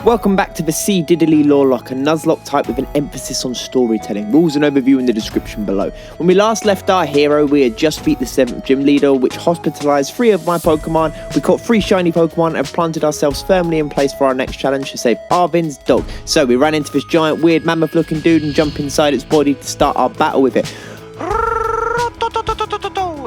Welcome back to the C-Diddily Lorelocke, a Nuzlocke type with an emphasis on storytelling. Rules and overview in the description below. When we last left our hero, we had just beat the 7th gym leader, which hospitalised 3 of my Pokemon. We caught 3 shiny Pokemon and planted ourselves firmly in place for our next challenge to save Arvin's dog. So we ran into this giant, weird, mammoth-looking dude and jumped inside its body to start our battle with it.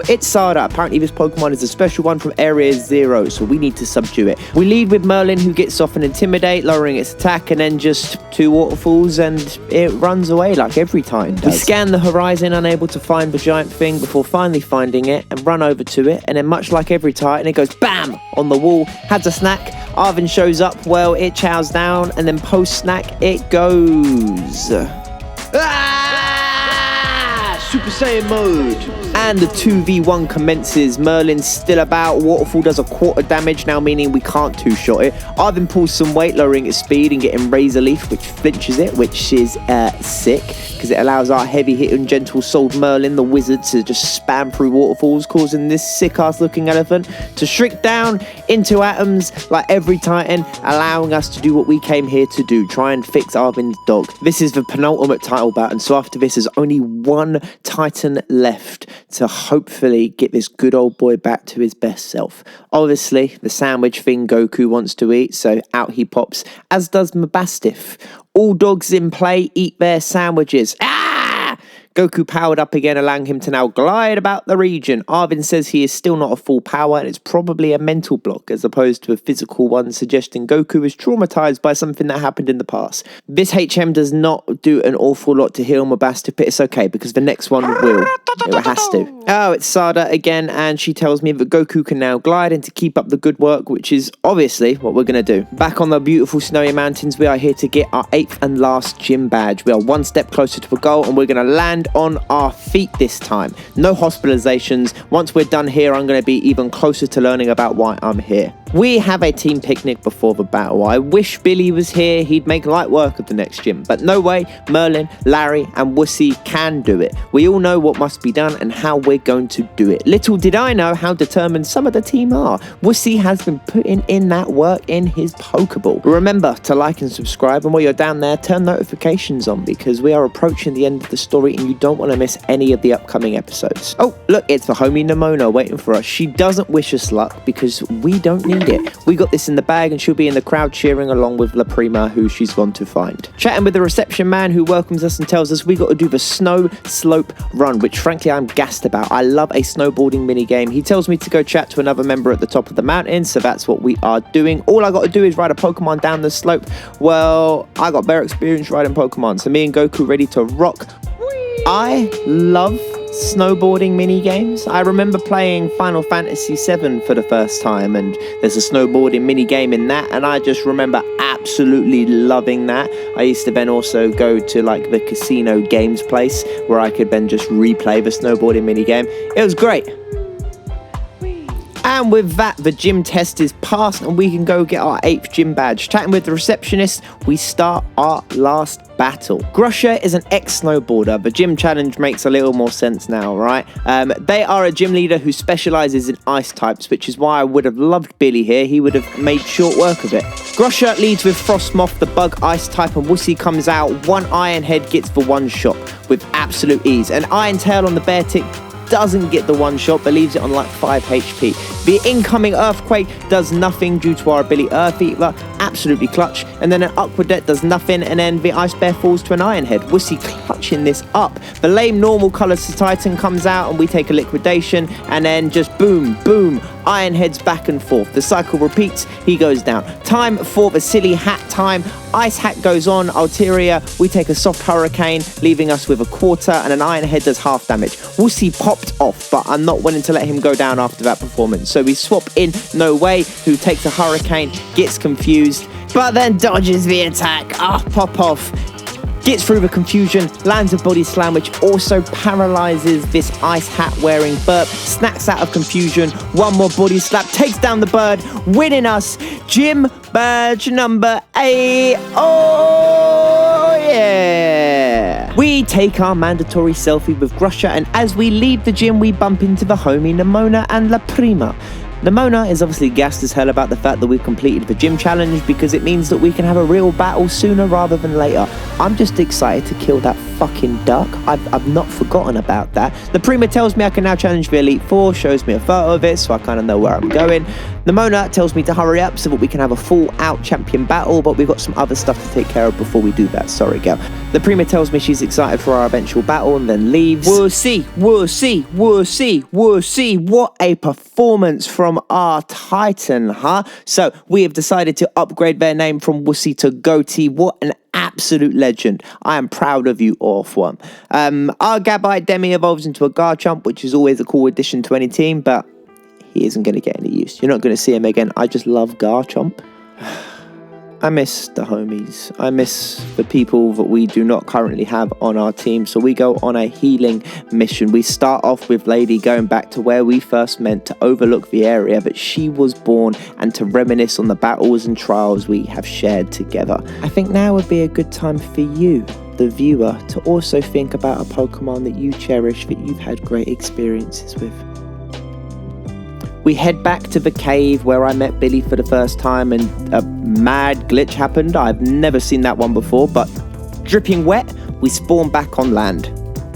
It's Sada. Apparently this Pokemon is a special one from Area 0, so we need to subdue it. We lead with Merlin, who gets off and Intimidate, lowering its attack, and then just 2 waterfalls and it runs away like every time does. We scan the horizon, unable to find the giant thing, before finally finding it and run over to it, and then much like every Titan, it goes BAM! On the wall, has a snack. Arvin shows up, well, it chows down, and then post-snack, it goes... Super Saiyan mode! And the 2v1 commences. Merlin's still about. Waterfall does a quarter damage now, meaning we can't 2-shot it. Arvin pulls some weight, lowering its speed and getting Razor Leaf, which flinches it, which is sick, because it allows our heavy-hitting, gentle-souled Merlin, the wizard, to just spam through waterfalls, causing this sick-ass looking elephant to shrink down into atoms like every Titan, allowing us to do what we came here to do, try and fix Arvin's dog. This is the penultimate title bout, and so after this, there's only 1 Titan left to hopefully get this good old boy back to his best self. Obviously, the sandwich thing Goku wants to eat, so out he pops, as does Mabastiff. All dogs in play eat their sandwiches. Goku powered up again, allowing him to now glide about the region. Arvin says he is still not a full power, and it's probably a mental block as opposed to a physical one, suggesting Goku is traumatized by something that happened in the past. This HM does not do an awful lot to heal Mabastiff, but it's okay because the next one will. It has to. Oh, it's Sada again, and she tells me that Goku can now glide and to keep up the good work, which is obviously what we're going to do. Back on the beautiful snowy mountains, we are here to get our 8th and last gym badge. We are 1 step closer to the goal, and we're going to land on our feet this time. No hospitalizations. Once we're done here, I'm going to be even closer to learning about why I'm here. We have a team picnic before the battle. I wish Billy was here. He'd make light work of the next gym. But no way, Merlin, Larry and Wussy can do it. We all know what must be done and how we're going to do it. Little did I know how determined some of the team are. Wussy has been putting in that work in his Pokeball. Remember to like and subscribe, and while you're down there, turn notifications on because we are approaching the end of the story and you don't want to miss any of the upcoming episodes. Oh, look, it's the homie Nimona waiting for us. She doesn't wish us luck because we don't need it. We got this in the bag and she'll be in the crowd cheering along with La Prima, who she's gone to find. Chatting with the reception man who welcomes us and tells us we got to do the snow slope run, which frankly I'm gassed about. I love a snowboarding mini game. He tells me to go chat to another member at the top of the mountain, so that's what we are doing. All I got to do is ride a Pokemon down the slope. Well, I got better experience riding Pokemon, so me and Goku ready to rock. I love snowboarding mini games. I remember playing Final Fantasy VII for the first time, and there's a snowboarding mini game in that, and I just remember absolutely loving that. I used to then also go to like the casino games place where I could then just replay the snowboarding mini game. It was great. And with that, the gym test is passed and we can go get our 8th gym badge. Chatting with the receptionist, we start our last battle. Grusha is an ex-snowboarder. The gym challenge makes a little more sense now, right? They are a gym leader who specializes in ice types, which is why I would have loved Billy here. He would have made short work of it. Grusha leads with Frostmoth, the bug ice type, and Wussy comes out. 1 Iron Head gets the 1 shot with absolute ease. An Iron Tail on the Bear Tick doesn't get the 1 shot, but leaves it on like 5 HP. The incoming Earthquake does nothing due to our ability Earth Eater, absolutely clutch. And then an Aquadet does nothing, and then the Ice Bear falls to an Iron Head. Wussy clutching this up. The lame normal Colors to Titan comes out, and we take a liquidation, and then just boom, boom, Iron Heads back and forth. The cycle repeats, he goes down. Time for the silly hat time. Ice Hat goes on, Ulterior, we take a soft Hurricane, leaving us with a 1/4, and an Iron Head does half damage. Wussy popped off, but I'm not willing to let him go down after that performance. So we swap in No Way, who takes a Hurricane, gets confused, but then dodges the attack. Pop off. Gets through the confusion, lands a body slam, which also paralyzes this ice hat wearing burp, snacks out of confusion, 1 more body slap, takes down the bird, winning us gym badge number 8. Oh yeah! We take our mandatory selfie with Grusha, and as we leave the gym, we bump into the homie Nimona and La Prima. Nimona is obviously gassed as hell about the fact that we've completed the gym challenge because it means that we can have a real battle sooner rather than later. I'm just excited to kill that fucking duck. I've not forgotten about that. The Prima tells me I can now challenge the Elite Four, shows me a photo of it so I kind of know where I'm going. Nimona tells me to hurry up so that we can have a full-out champion battle, but we've got some other stuff to take care of before we do that. Sorry, girl. The Prima tells me she's excited for our eventual battle and then leaves. We'll see. What a performance from our Titan, huh? So we have decided to upgrade their name from Wussy to Goatee. What an absolute legend. I am proud of you, Orph One. Our Gabite Demi evolves into a Garchomp, which is always a cool addition to any team, but he isn't going to get any use. You're not going to see him again. I just love Garchomp. I miss the homies. I miss the people that we do not currently have on our team. So we go on a healing mission. We start off with Lady going back to where we first met to overlook the area that she was born and to reminisce on the battles and trials we have shared together. I think now would be a good time for you, the viewer, to also think about a Pokemon that you cherish, that you've had great experiences with. We head back to the cave where I met Billy for the first time and a mad glitch happened. I've never seen that one before, but dripping wet, we spawn back on land.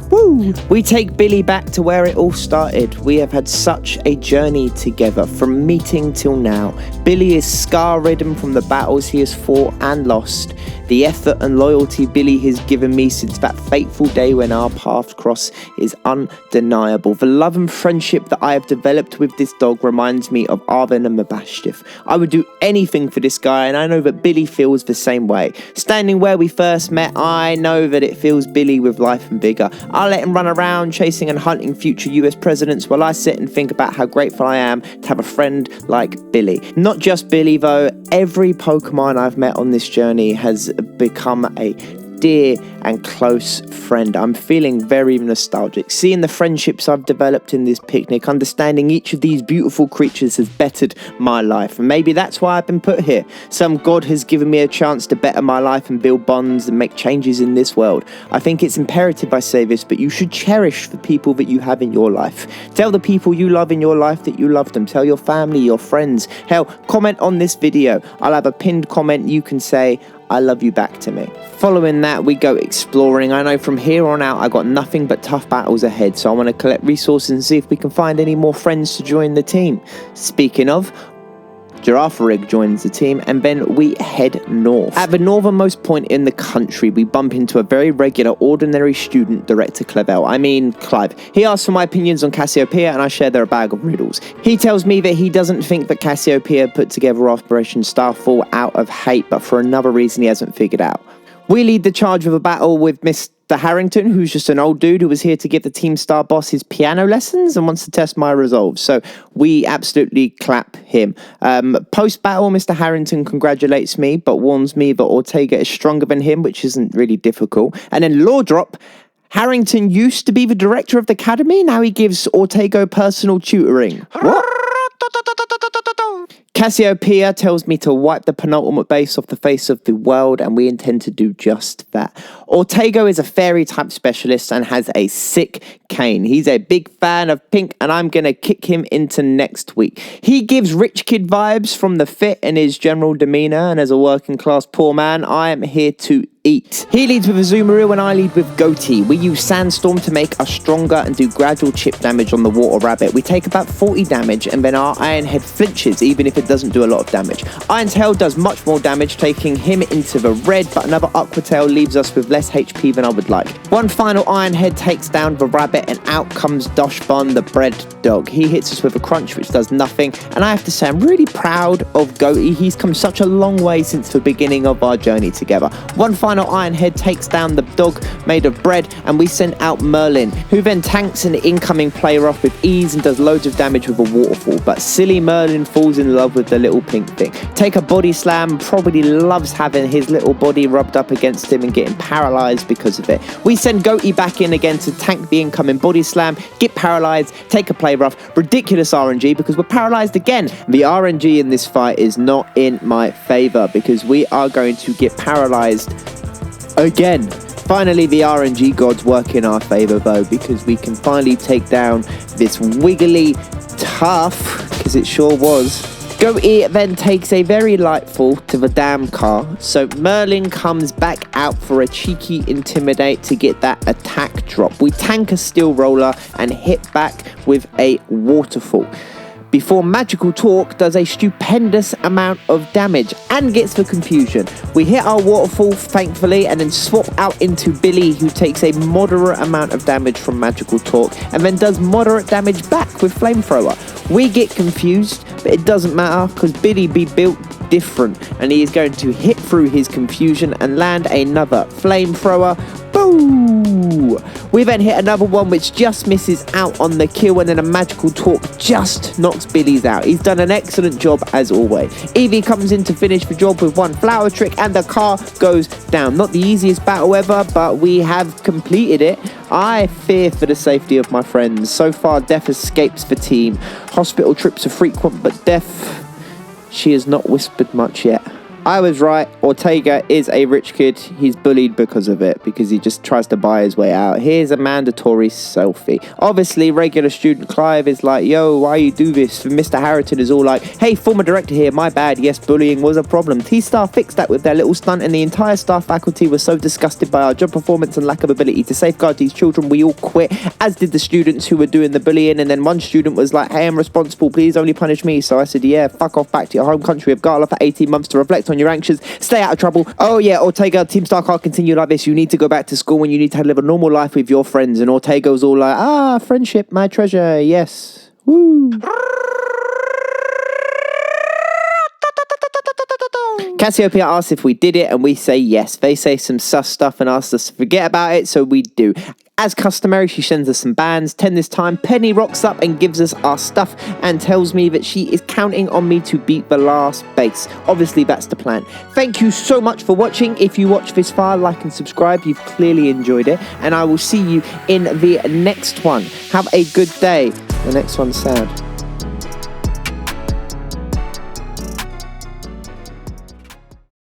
Woo! We take Billy back to where it all started. We have had such a journey together, from meeting till now. Billy is scar-ridden from the battles he has fought and lost. The effort and loyalty Billy has given me since that fateful day when our paths crossed is undeniable. The love and friendship that I have developed with this dog reminds me of Arvin and Mabashtif. I would do anything for this guy, and I know that Billy feels the same way. Standing where we first met, I know that it fills Billy with life and vigor. I'll let him run around chasing and hunting future US presidents while I sit and think about how grateful I am to have a friend like Billy. Not just Billy though, every Pokemon I've met on this journey has become a dear and close friend. I'm feeling very nostalgic. Seeing the friendships I've developed in this picnic, understanding each of these beautiful creatures has bettered my life. And maybe that's why I've been put here. Some god has given me a chance to better my life and build bonds and make changes in this world. I think it's imperative I say this, but you should cherish the people that you have in your life. Tell the people you love in your life that you love them. Tell your family, your friends. Hell, comment on this video. I'll have a pinned comment you can say, I love you back to me. Following that, we go exploring. I know from here on out, I got nothing but tough battles ahead, so I want to collect resources and see if we can find any more friends to join the team. Speaking of, Girafarig joins the team, and then we head north. At the northernmost point in the country, we bump into a very regular, ordinary student, Director Clive. He asks for my opinions on Cassiopeia, and I share their bag of riddles. He tells me that he doesn't think that Cassiopeia put together Operation Starfall out of hate, but for another reason he hasn't figured out. We lead the charge of a battle with Mr. Harrington, who's just an old dude who was here to give the team star boss his piano lessons and wants to test my resolve. So we absolutely clap him. Post-battle, Mr. Harrington congratulates me, but warns me that Ortega is stronger than him, which isn't really difficult. And then Law Drop, Harrington used to be the director of the academy. Now he gives Ortega personal tutoring. What? Cassiopeia tells me to wipe the penultimate base off the face of the world, and we intend to do just that. Ortega is a fairy type specialist and has a sick cane. He's a big fan of pink, and I'm gonna kick him into next week. He gives rich kid vibes from the fit and his general demeanor, and as a working class poor man, I am here to eat. He leads with Azumarill and I lead with Goatee. We use Sandstorm to make us stronger and do gradual chip damage on the Water Rabbit. We take about 40 damage, and then our Iron Head flinches even if it doesn't do a lot of damage. Iron Tail does much more damage, taking him into the red, but another Aqua Tail leaves us with less HP than I would like. One final Iron Head takes down the rabbit, and out comes Doshbun, the bread dog. He hits us with a crunch which does nothing, and I have to say I'm really proud of Goatee. He's come such a long way since the beginning of our journey together. One final Iron Head takes down the dog made of bread, and we send out Merlin, who then tanks an incoming player off with ease and does loads of damage with a waterfall. But silly Merlin falls in love with the little pink thing. Take a body slam, probably loves having his little body rubbed up against him and getting paralyzed because of it. We send Goatee back in again to tank the incoming body slam, get paralyzed, take a play rough, ridiculous RNG because we're paralyzed again. The RNG in this fight is not in my favor because we are going to get paralyzed again. Finally, the RNG gods work in our favor though, because we can finally take down this wiggly, tough, because it sure was. Goatee then takes a very light fall to the damn car, so Merlin comes back out for a cheeky intimidate to get that attack drop. We tank a steel roller and hit back with a waterfall, before Magical Talk does a stupendous amount of damage and gets the confusion. We hit our waterfall, thankfully, and then swap out into Billy, who takes a moderate amount of damage from Magical Talk and then does moderate damage back with Flamethrower. We get confused, but it doesn't matter because Billy be built different, and he is going to hit through his confusion and land another Flamethrower. Boo! We then hit another one which just misses out on the kill, and then a Magical Talk just knocks Billy's out. He's done an excellent job as always. Eevee comes in to finish the job with one flower trick and the car goes down. Not the easiest battle ever, but we have completed it. I fear for the safety of my friends. So far, Death escapes the team. Hospital trips are frequent, but Death, she has not whispered much yet. I was right, Ortega is a rich kid. He's bullied because of it, because he just tries to buy his way out. Here's a mandatory selfie. Obviously, regular student Clive is like, yo, why you do this? And Mr. Harrington is all like, hey, former director here, my bad. Yes, bullying was a problem. T-Star fixed that with their little stunt, and the entire staff faculty was so disgusted by our job performance and lack of ability to safeguard these children, we all quit, as did the students who were doing the bullying. And then one student was like, hey, I'm responsible, please only punish me. So I said, yeah, fuck off back to your home country of Gala for 18 months to reflect on your actions, stay out of trouble. Oh yeah, Ortega, Team Star can't continue like this. You need to go back to school and you need to live a normal life with your friends. And Ortega was all like, friendship, my treasure, yes. Woo. Cassiopeia asks if we did it, and we say yes. They say some sus stuff and ask us to forget about it, so we do. As customary, she sends us some bands. 10 this time. Penny rocks up and gives us our stuff and tells me that she is counting on me to beat the last base. Obviously, that's the plan. Thank you so much for watching. If you watch this far, like and subscribe. You've clearly enjoyed it. And I will see you in the next one. Have a good day. The next one's sad.